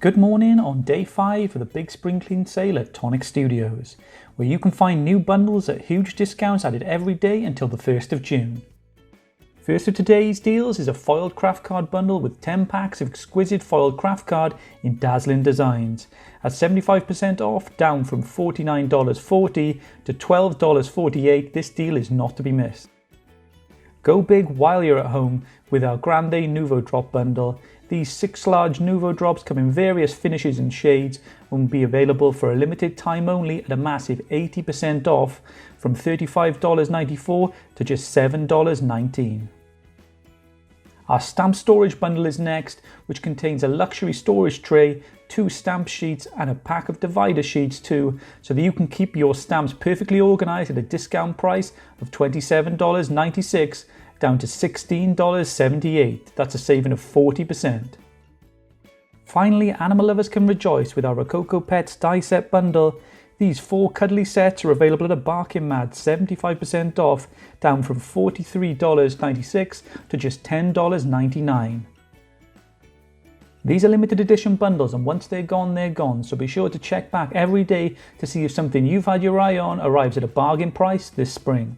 Good morning on day 5 of the big spring clean sale at Tonic Studios, where you can find new bundles at huge discounts added every day until the 1st of June. First of today's deals is a foiled Kraft card bundle with 10 packs of exquisite foiled Kraft card in dazzling designs. At 75% off, down from $49.40 to $12.48, this deal is not to be missed. Go big while you're at home with our Grande Nuvo drop bundle. These 6 large Nuvo drops come in various finishes and shades and will be available for a limited time only at a massive 80% off from $35.94 to just $7.19. Our stamp storage bundle is next, which contains a luxury storage tray, 2 stamp sheets and a pack of divider sheets too, so that you can keep your stamps perfectly organised at a discount price of $27.96 down to $16.78. That's a saving of 40%. Finally, animal lovers can rejoice with our Rococo Pets die set bundle. These 4 cuddly sets are available at a bargain mad 75% off, down from $43.96 to just $10.99. These are limited edition bundles, and once they're gone, so be sure to check back every day to see if something you've had your eye on arrives at a bargain price this spring.